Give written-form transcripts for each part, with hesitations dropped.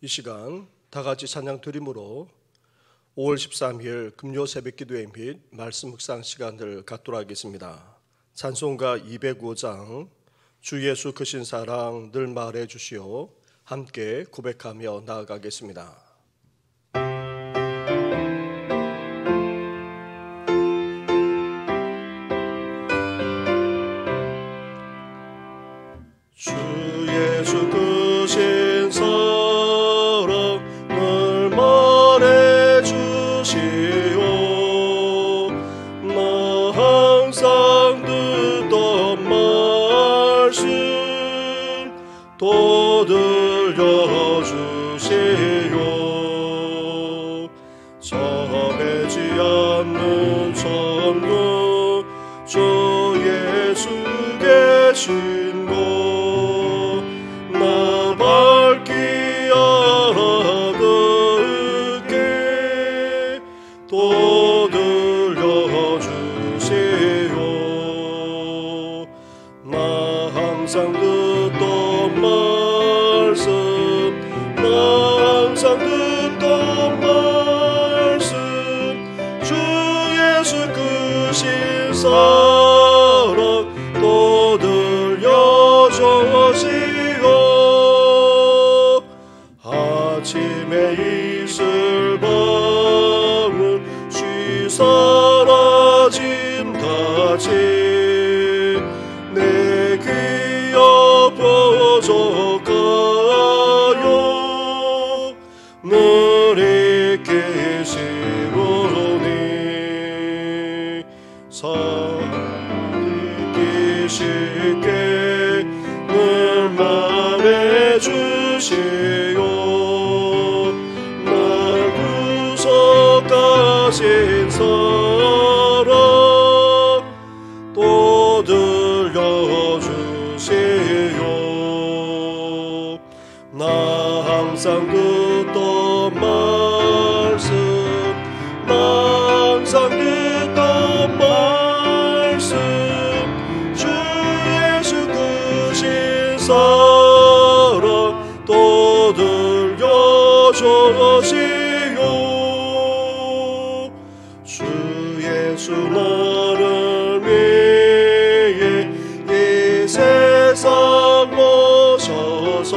이 시간 다 같이 찬양 드림으로 5월 13일 금요 새벽 기도회 및 말씀 묵상 시간을 갖도록 하겠습니다. 찬송가 205장 주 예수 크신 사랑 늘 말해 주시오 함께 고백하며 나아가겠습니다. 주 예수 크신 사랑 늘 말해 주시오 나 항상 듣던 말씀 또 들려주시오 참매지 않는 천국 주 예수 계신 또 들려주세요 나 항상 듣던 말씀 나 항상 듣던 말씀 주 예수 크신 사랑 또 들려주시오 아침에 이슬 사라짐같이 내 귀 옆으로 가요 늘 계시오니 살기 쉽게 늘 말해주시오 날 구속하신 사랑 또 들려주세요 나 항상 듣던 말씀 나 항상 듣던 말씀 주 예수 크신 사랑 또 들려주시오 주 예수 나를 위해 이 세상 오셔서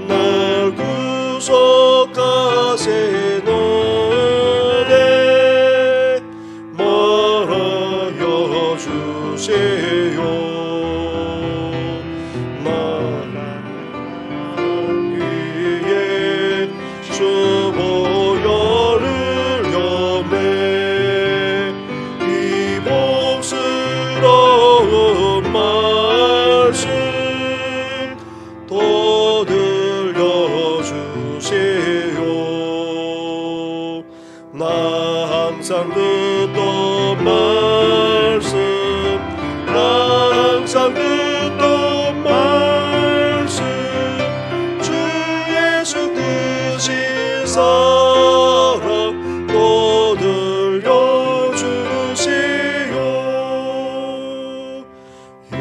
날 구속하신 은혜 말하여 주세요 나를 위해 주 보혈을 이 복스러운 말씀 또 들려주세요 나 항상 듣던 말씀 나 항상 듣던 말씀 주 예수 크신 사랑 또 들려주세요 이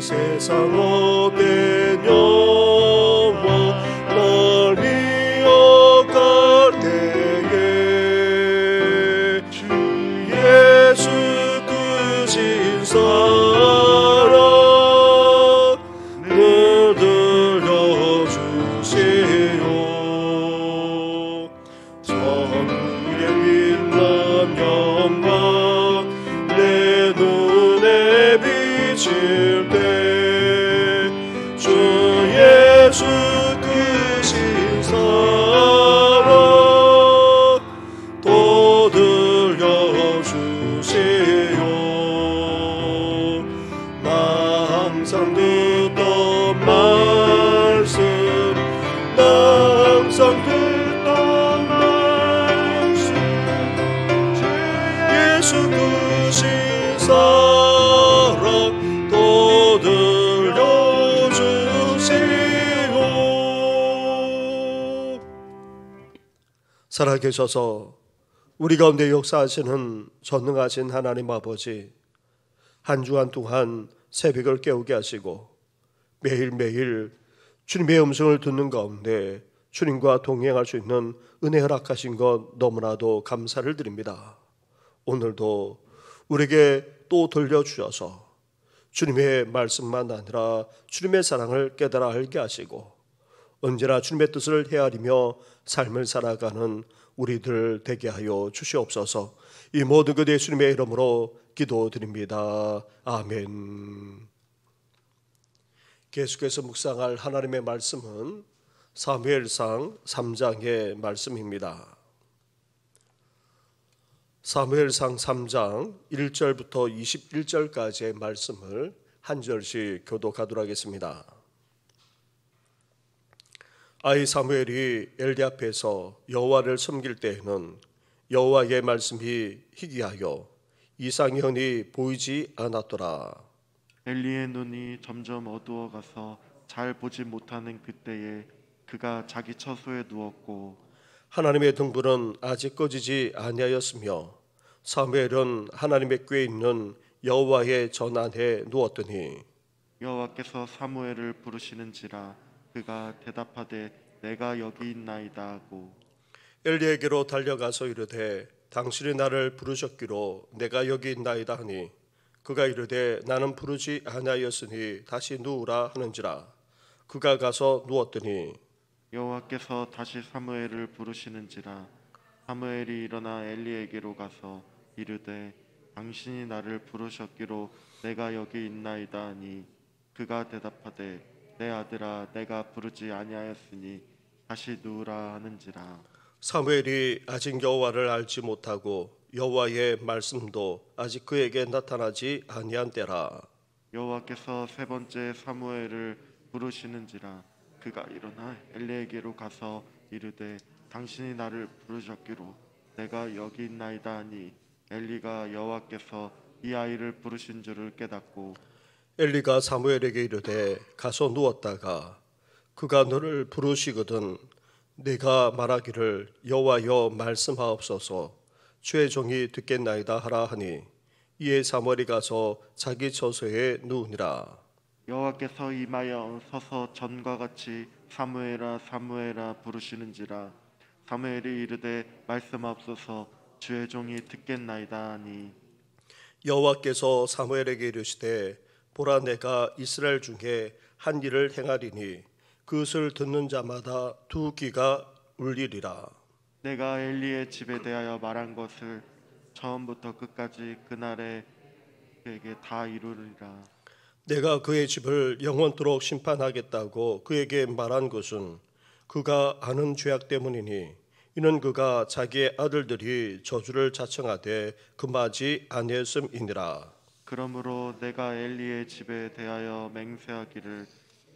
세상 못된 영광 날 이어갈 때에 주 예수 크신 사랑 늘 들려주세요 천국의 빛난 영광 내 눈에 비칠 때 주 예수 크신 사랑 또 들려주세요 나 항상 듣던 말씀 나 항상 듣던 말씀 주 예수 크신 사랑 또 들려주세요 살아계셔서 우리 가운데 역사하시는 전능하신 하나님 아버지 한 주간 동안 새벽을 깨우게 하시고 매일매일 주님의 음성을 듣는 가운데 주님과 동행할 수 있는 은혜 허락하신 것 너무나도 감사를 드립니다. 오늘도 우리에게 또 들려주셔서 주님의 말씀만 아니라 주님의 사랑을 깨달아 알게 하시고 언제나 주님의 뜻을 헤아리며 삶을 살아가는 우리들 되게 하여 주시옵소서. 이 모든 것 예수님의 이름으로 기도드립니다. 아멘. 계속해서 묵상할 하나님의 말씀은 사무엘상 3장의 말씀입니다. 사무엘상 3장 1절부터 21절까지의 말씀을 한 절씩 교독하도록 하겠습니다. 아이 사무엘이 엘리 앞에서 여호와를 섬길 때에는 여호와의 말씀이 희귀하여 이상의 흔히 보이지 않았더라. 엘리의 눈이 점점 어두워가서 잘 보지 못하는 그때에 그가 자기 처소에 누웠고 하나님의 등불은 아직 꺼지지 아니하였으며 사무엘은 하나님의 궤에 있는 여호와의 전안에 누웠더니 여호와께서 사무엘을 부르시는지라 그가 대답하되 내가 여기 있나이다 하고 엘리에게로 달려가서 이르되 당신이 나를 부르셨기로 내가 여기 있나이다 하니 그가 이르되 나는 부르지 아니하였으니 다시 누우라 하는지라. 그가 가서 누웠더니 여호와께서 다시 사무엘을 부르시는지라 사무엘이 일어나 엘리에게로 가서 이르되 당신이 나를 부르셨기로 내가 여기 있나이다 하니 그가 대답하되 내 아들아 내가 부르지 아니하였으니 다시 누우라 하는지라. 사무엘이 아직 여호와를 알지 못하고 여호와의 말씀도 아직 그에게 나타나지 아니한 때라. 여호와께서 세 번째 사무엘을 부르시는지라 그가 일어나 엘리에게로 가서 이르되 당신이 나를 부르셨기로 내가 여기 있나이다 하니 엘리가 여호와께서 이 아이를 부르신 줄을 깨닫고 엘리가 사무엘에게 이르되 가서 누웠다가 그가 너를 부르시거든 네가 말하기를 여호와여 말씀하옵소서 주의 종이 듣겠나이다 하라 하니 이에 사무엘이 가서 자기 처소에 누우니라. 여호와께서 임하여 서서 전과 같이 사무엘아 사무엘아 부르시는지라 사무엘이 이르되 말씀하옵소서 주의 종이 듣겠나이다 하니 여호와께서 사무엘에게 이르시되 보라 내가 이스라엘 중에 한 일을 행하리니 그것을 듣는 자마다 두 귀가 울리리라. 내가 엘리의 집에 대하여 말한 것을 처음부터 끝까지 그날에 그에게 다 이루리라. 내가 그의 집을 영원토록 심판하겠다고 그에게 말한 것은 그가 아는 죄악 때문이니 이는 그가 자기의 아들들이 저주를 자청하되 금하지 아니했음이니라. 그러므로 내가 엘리의 집에 대하여 맹세하기를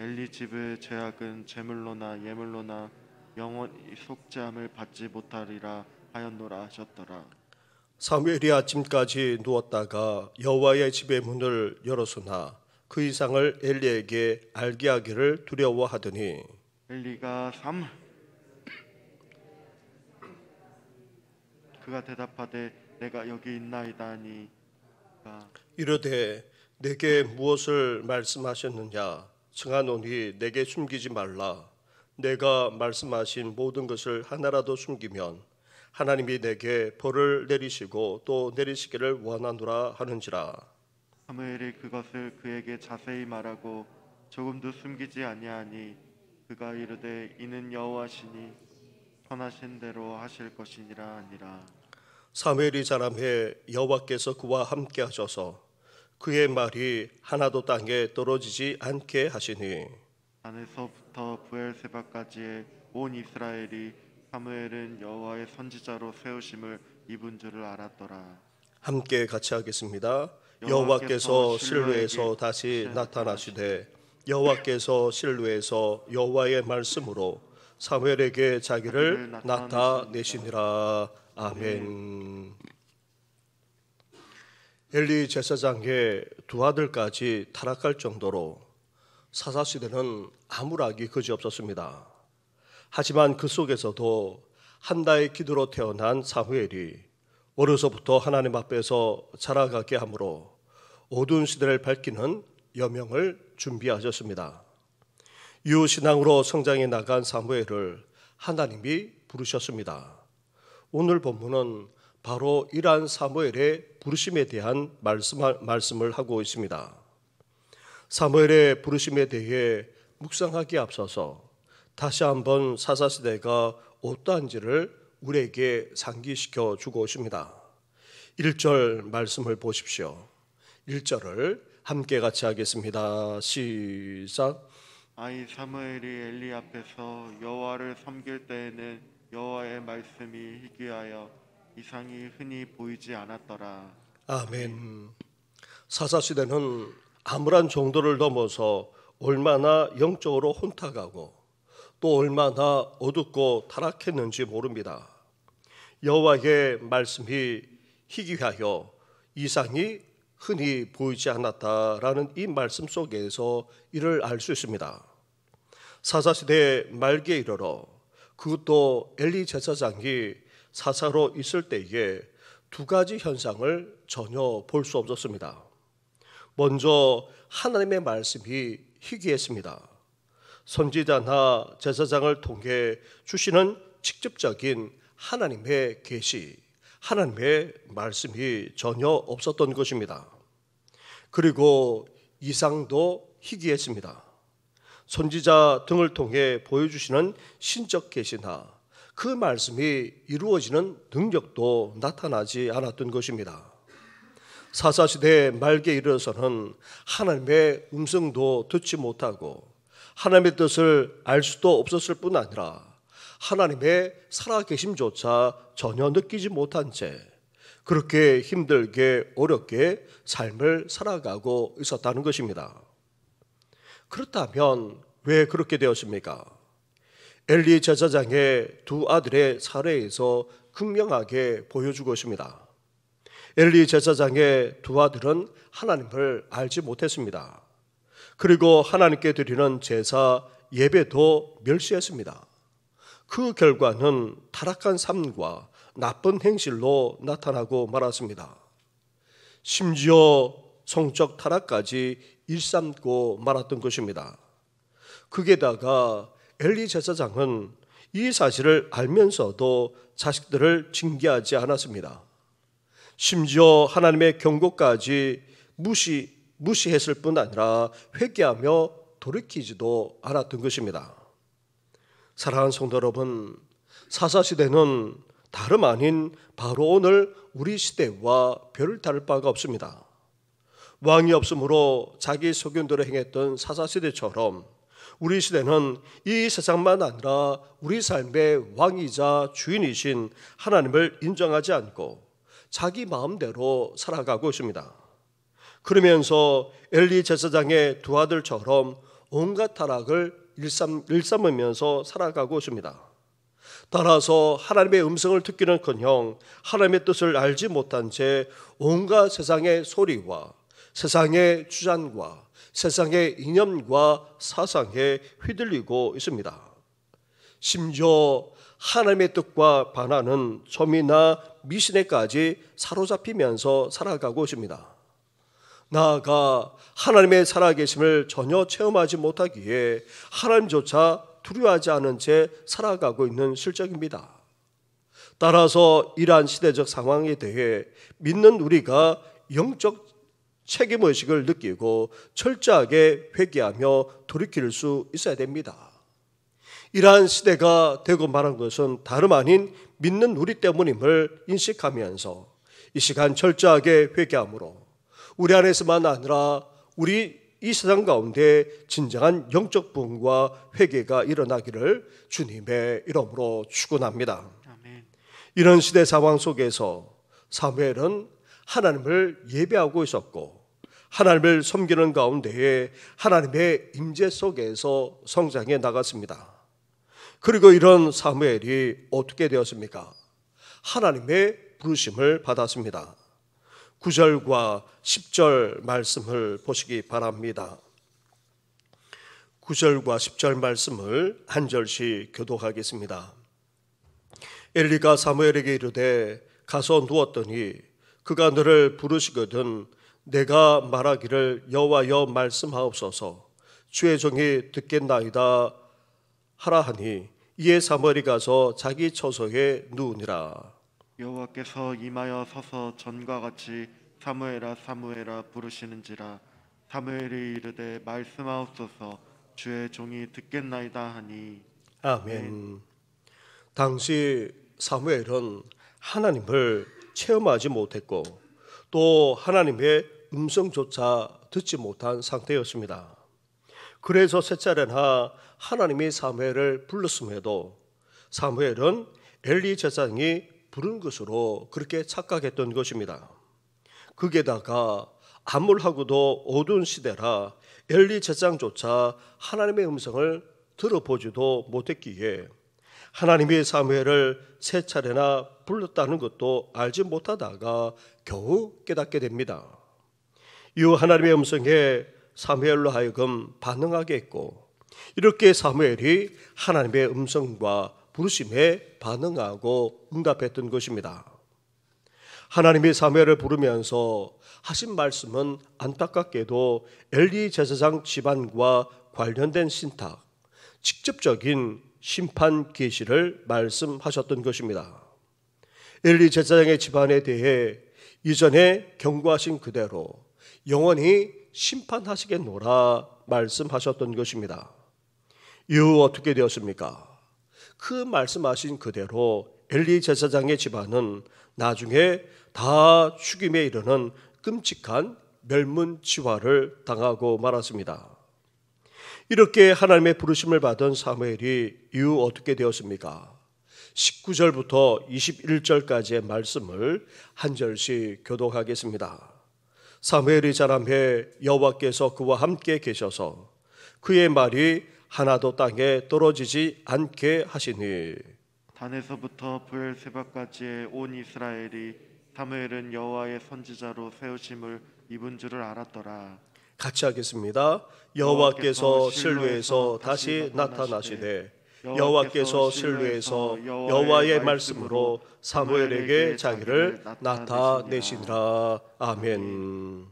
엘리 집의 죄악은 제물로나 예물로나 영원히 속죄함을 받지 못하리라 하였노라 하셨더라. 사무엘이 아침까지 누웠다가 여호와의 집의 문을 열었으나 그 이상을 엘리에게 알게 하기를 두려워하더니 엘리가 그가 대답하되 내가 여기 있나이다 하니 이르되 내게 무엇을 말씀하셨느냐 청하노니 내게 숨기지 말라. 내가 말씀하신 모든 것을 하나라도 숨기면 하나님이 내게 벌을 내리시고 또 내리시기를 원하노라 하는지라. 사무엘이 그것을 그에게 자세히 말하고 조금도 숨기지 아니하니 그가 이르되 이는 여호와시니 선하신 대로 하실 것이니라 하니라. 사무엘이 자라매 여호와께서 그와 함께 하셔서 그의 말이 하나도 땅에 떨어지지 않게 하시니 단에서부터 부엘세바까지의 온 이스라엘이 사무엘은 여호와의 선지자로 세우심을 입은 줄을 알았더라. 함께 같이 하겠습니다. 여호와께서 실로에서 다시 나타나시되 여호와께서 실로에서 여호와의 말씀으로 사무엘에게 자기를 나타내시니라. 아멘. 엘리 제사장의 두 아들까지 타락할 정도로 사사시대는 암울하기 그지없었습니다. 하지만 그 속에서도 한나의 기도로 태어난 사무엘이 어려서부터 하나님 앞에서 자라가게 하므로 어두운 시대를 밝히는 여명을 준비하셨습니다. 유신앙으로 성장해 나간 사무엘을 하나님이 부르셨습니다. 오늘 본문은 바로 이러한 사무엘의 부르심에 대한 말씀을 하고 있습니다. 사무엘의 부르심에 대해 묵상하기에 앞서서 다시 한번 사사시대가 어떠한지를 우리에게 상기시켜 주고 있습니다. 1절 말씀을 보십시오. 1절을 함께 같이 하겠습니다. 시작. 아이 사무엘이 엘리 앞에서 여호와를 섬길 때에는 여호와의 말씀이 희귀하여 이상이 흔히 보이지 않았더라. 아멘. 사사시대는 암울한 정도를 넘어서 얼마나 영적으로 혼탁하고 또 얼마나 어둡고 타락했는지 모릅니다. 여호와의 말씀이 희귀하여 이상이 흔히 보이지 않았다라는 이 말씀 속에서 이를 알 수 있습니다. 사사시대 말기에 이르러 그것도 엘리 제사장이 사사로 있을 때에 두 가지 현상을 전혀 볼 수 없었습니다. 먼저 하나님의 말씀이 희귀했습니다. 선지자나 제사장을 통해 주시는 직접적인 하나님의 계시, 하나님의 말씀이 전혀 없었던 것입니다. 그리고 이상도 희귀했습니다. 선지자 등을 통해 보여주시는 신적 계시나 그 말씀이 이루어지는 능력도 나타나지 않았던 것입니다. 사사시대 말기에 이르러서는 하나님의 음성도 듣지 못하고 하나님의 뜻을 알 수도 없었을 뿐 아니라 하나님의 살아계심조차 전혀 느끼지 못한 채 그렇게 힘들게 어렵게 삶을 살아가고 있었다는 것입니다. 그렇다면 왜 그렇게 되었습니까? 엘리 제사장의 두 아들의 사례에서 극명하게 보여주고 있습니다. 엘리 제사장의 두 아들은 하나님을 알지 못했습니다. 그리고 하나님께 드리는 제사 예배도 멸시했습니다. 그 결과는 타락한 삶과 나쁜 행실로 나타나고 말았습니다. 심지어 성적 타락까지 일삼고 말았던 것입니다. 거기에다가 엘리 제사장은 이 사실을 알면서도 자식들을 징계하지 않았습니다. 심지어 하나님의 경고까지 무시했을 뿐 아니라 회개하며 돌이키지도 않았던 것입니다. 사랑하는 성도 여러분, 사사시대는 다름 아닌 바로 오늘 우리 시대와 별을 다를 바가 없습니다. 왕이 없으므로 자기 소견대로 행했던 사사시대처럼 우리 시대는 이 세상만 아니라 우리 삶의 왕이자 주인이신 하나님을 인정하지 않고 자기 마음대로 살아가고 있습니다. 그러면서 엘리 제사장의 두 아들처럼 온갖 타락을 일삼으면서 살아가고 있습니다. 따라서 하나님의 음성을 듣기는커녕 하나님의 뜻을 알지 못한 채 온갖 세상의 소리와 세상의 주장과 세상의 이념과 사상에 휘둘리고 있습니다. 심지어 하나님의 뜻과 반하는 점이나 미신에까지 사로잡히면서 살아가고 있습니다. 나아가 하나님의 살아계심을 전혀 체험하지 못하기에 하나님조차 두려워하지 않은 채 살아가고 있는 실정입니다. 따라서 이러한 시대적 상황에 대해 믿는 우리가 영적 책임의식을 느끼고 철저하게 회개하며 돌이킬 수 있어야 됩니다. 이러한 시대가 되고 말한 것은 다름 아닌 믿는 우리 때문임을 인식하면서 이 시간 철저하게 회개함으로 우리 안에서만 아니라 우리 이 세상 가운데 진정한 영적 부흥과 회개가 일어나기를 주님의 이름으로 축원합니다. 아멘. 이런 시대 상황 속에서 사무엘은 하나님을 예배하고 있었고 하나님을 섬기는 가운데에 하나님의 임재 속에서 성장해 나갔습니다. 그리고 이런 사무엘이 어떻게 되었습니까? 하나님의 부르심을 받았습니다. 9절과 10절 말씀을 보시기 바랍니다. 9절과 10절 말씀을 한 절씩 교독하겠습니다. 엘리가 사무엘에게 이르되 가서 누웠더니 그가 너를 부르시거든 내가 말하기를 여호와여 말씀하옵소서 주의 종이 듣겠나이다 하라 하니 이에 사무엘이 가서 자기 처소에 누우니라. 여호와께서 임하여 서서 전과 같이 사무엘아 사무엘아 부르시는지라. 사무엘이 이르되 말씀하옵소서. 주의 종이 듣겠나이다 하니. 아멘. 당시 사무엘은 하나님을 체험하지 못했고 또 하나님의 음성조차 듣지 못한 상태였습니다. 그래서 세 차례나 하나님이 사무엘을 불렀음에도 사무엘은 엘리 제사장이 부른 것으로 그렇게 착각했던 것입니다. 거기에다가 암울하고도 어두운 시대라 엘리 제사장조차 하나님의 음성을 들어보지도 못했기에 하나님이 사무엘을 세 차례나 불렀다는 것도 알지 못하다가 겨우 깨닫게 됩니다. 이후 하나님의 음성에 사무엘로 하여금 반응하게 했고 이렇게 사무엘이 하나님의 음성과 부르심에 반응하고 응답했던 것입니다. 하나님이 사무엘을 부르면서 하신 말씀은 안타깝게도 엘리 제사장 집안과 관련된 신탁, 직접적인 심판 계시를 말씀하셨던 것입니다. 엘리 제사장의 집안에 대해 이전에 경고하신 그대로 영원히 심판하시겠노라 말씀하셨던 것입니다. 이후 어떻게 되었습니까? 그 말씀하신 그대로 엘리 제사장의 집안은 나중에 다 죽임에 이르는 끔찍한 멸문지화를 당하고 말았습니다. 이렇게 하나님의 부르심을 받은 사무엘이 이후 어떻게 되었습니까? 19절부터 21절까지의 말씀을 한 절씩 교독하겠습니다. 사무엘이 자라매 여호와께서 그와 함께 계셔서 그의 말이 하나도 땅에 떨어지지 않게 하시니 단에서부터 브엘세바까지의 온 이스라엘이 사무엘은 여호와의 선지자로 세우심을 입은 줄을 알았더라. 같이 하겠습니다. 여호와께서 실로에서 다시 나타나시되 여호와께서 실로에서 여호와의 말씀으로 사무엘에게 자기를 나타내시니라. 아멘.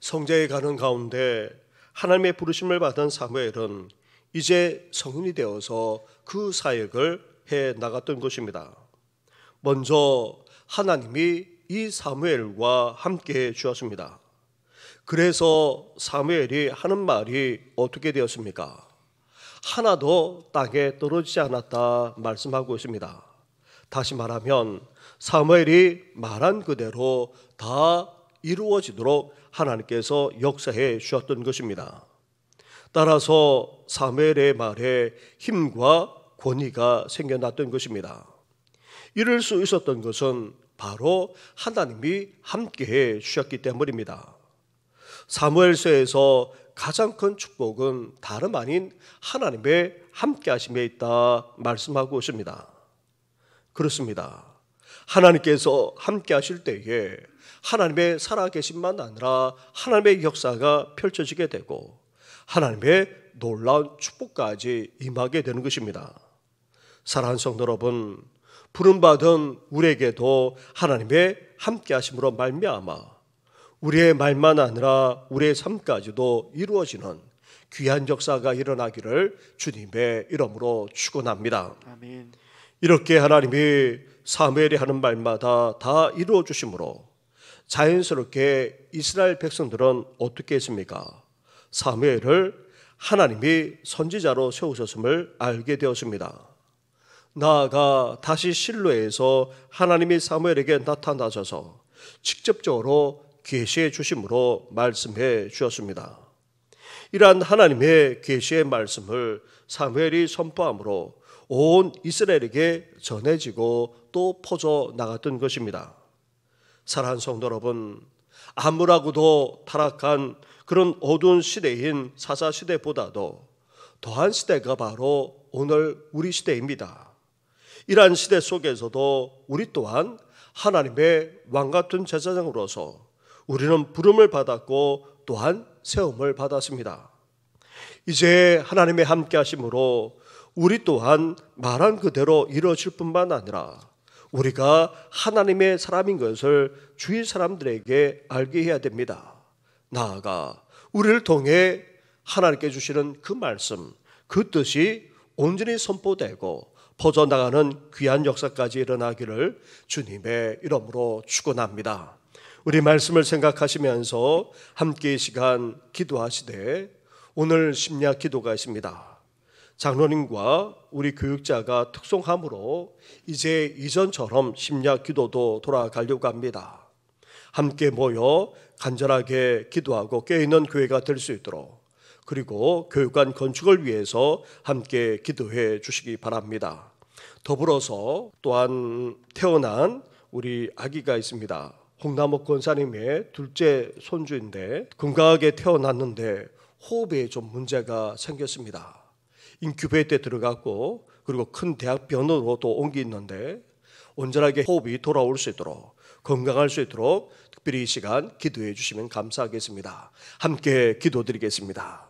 성전에 가는 가운데 하나님의 부르심을 받은 사무엘은 이제 성인이 되어서 그 사역을 해 나갔던 것입니다. 먼저 하나님이 이 사무엘과 함께 주었습니다. 그래서 사무엘이 하는 말이 어떻게 되었습니까? 하나도 땅에 떨어지지 않았다 말씀하고 있습니다. 다시 말하면 사무엘이 말한 그대로 다 이루어지도록 하나님께서 역사해 주셨던 것입니다. 따라서 사무엘의 말에 힘과 권위가 생겨났던 것입니다. 이럴 수 있었던 것은 바로 하나님이 함께해 주셨기 때문입니다. 사무엘서에서 가장 큰 축복은 다름 아닌 하나님의 함께하심에 있다 말씀하고 있습니다. 그렇습니다. 하나님께서 함께하실 때에 하나님의 살아계심만 아니라 하나님의 역사가 펼쳐지게 되고 하나님의 놀라운 축복까지 임하게 되는 것입니다. 사랑하는 성도 여러분, 부름받은 우리에게도 하나님의 함께하심으로 말미암아 우리의 말만 아니라 우리의 삶까지도 이루어지는 귀한 역사가 일어나기를 주님의 이름으로 축원합니다. 아멘. 이렇게 하나님이 사무엘이 하는 말마다 다 이루어 주심으로 자연스럽게 이스라엘 백성들은 어떻게 했습니까? 사무엘을 하나님이 선지자로 세우셨음을 알게 되었습니다. 나아가 다시 실로에서 하나님이 사무엘에게 나타나셔서 직접적으로 계시해 주심으로 말씀해 주었습니다. 이러한 하나님의 계시의 말씀을 사무엘이 선포함으로 온 이스라엘에게 전해지고 또 퍼져 나갔던 것입니다. 사랑하는 성도 여러분, 암울하고도 타락한 그런 어두운 시대인 사사시대보다도 더한 시대가 바로 오늘 우리 시대입니다. 이러한 시대 속에서도 우리 또한 하나님의 왕같은 제사장으로서 우리는 부름을 받았고 또한 세움을 받았습니다. 이제 하나님의 함께 하심으로 우리 또한 말한 그대로 이루어질 뿐만 아니라 우리가 하나님의 사람인 것을 주위 사람들에게 알게 해야 됩니다. 나아가 우리를 통해 하나님께 주시는 그 말씀, 그 뜻이 온전히 선포되고 퍼져나가는 귀한 역사까지 일어나기를 주님의 이름으로 축원합니다. 우리 말씀을 생각하시면서 함께 이 시간 기도하시되 오늘 심야 기도가 있습니다. 장로님과 우리 교육자가 특송함으로 이제 이전처럼 심야 기도도 돌아가려고 합니다. 함께 모여 간절하게 기도하고 깨어있는 교회가 될 수 있도록, 그리고 교육관 건축을 위해서 함께 기도해 주시기 바랍니다. 더불어서 또한 태어난 우리 아기가 있습니다. 홍남욱 권사님의 둘째 손주인데 건강하게 태어났는데 호흡에 좀 문제가 생겼습니다. 인큐베이터에 들어갔고 그리고 큰 대학병원으로 또 옮기는데 온전하게 호흡이 돌아올 수 있도록, 건강할 수 있도록 특별히 이 시간 기도해 주시면 감사하겠습니다. 함께 기도드리겠습니다.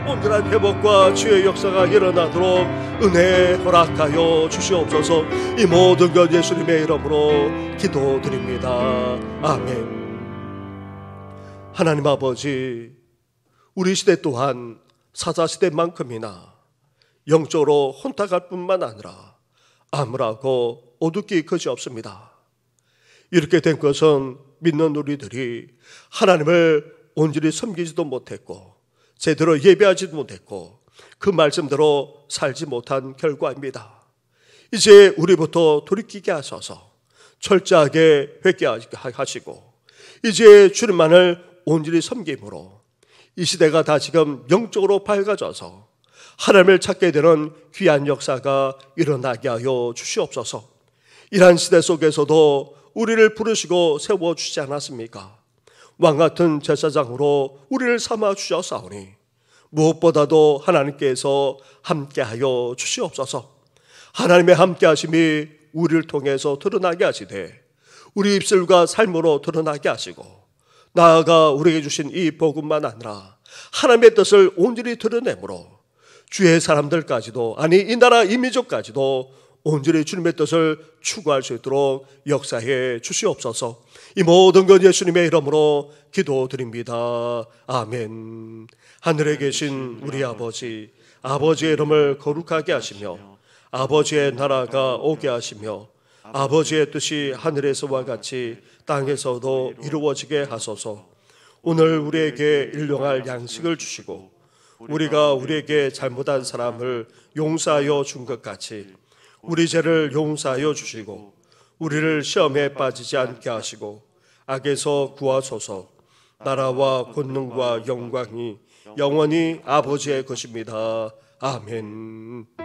온전한 회복과 치유의 역사가 일어나도록 은혜 허락하여 주시옵소서. 이 모든 것 예수님의 이름으로 기도드립니다. 아멘. 하나님 아버지, 우리 시대 또한 사자시대만큼이나 영적으로 혼탁할 뿐만 아니라 암울하고 어둡기 그지없습니다. 이렇게 된 것은 믿는 우리들이 하나님을 온전히 섬기지도 못했고 제대로 예배하지도 못했고 그 말씀대로 살지 못한 결과입니다. 이제 우리부터 돌이키게 하셔서 철저하게 회개하시고 이제 주님만을 온전히 섬김으로 이 시대가 다 지금 영적으로 밝아져서 하나님을 찾게 되는 귀한 역사가 일어나게 하여 주시옵소서. 이러한 시대 속에서도 우리를 부르시고 세워주시지 않았습니까? 왕같은 제사장으로 우리를 삼아 주셨사오니 무엇보다도 하나님께서 함께하여 주시옵소서. 하나님의 함께하심이 우리를 통해서 드러나게 하시되 우리 입술과 삶으로 드러나게 하시고 나아가 우리에게 주신 이 복음만 아니라 하나님의 뜻을 온전히 드러내므로 주의 사람들까지도 아니 이 나라 이 민족까지도 온전히 주님의 뜻을 추구할 수 있도록 역사해 주시옵소서. 이 모든 것 예수님의 이름으로 기도드립니다. 아멘. 하늘에 계신 우리 아버지, 아버지의 이름을 거룩하게 하시며 아버지의 나라가 오게 하시며 아버지의 뜻이 하늘에서와 같이 땅에서도 이루어지게 하소서. 오늘 우리에게 일용할 양식을 주시고 우리가 우리에게 잘못한 사람을 용서하여 준 것 같이 우리 죄를 용서하여 주시고 우리를 시험에 빠지지 않게 하시고 악에서 구하소서. 나라와 권능과 영광이 영원히 아버지의 것입니다. 아멘.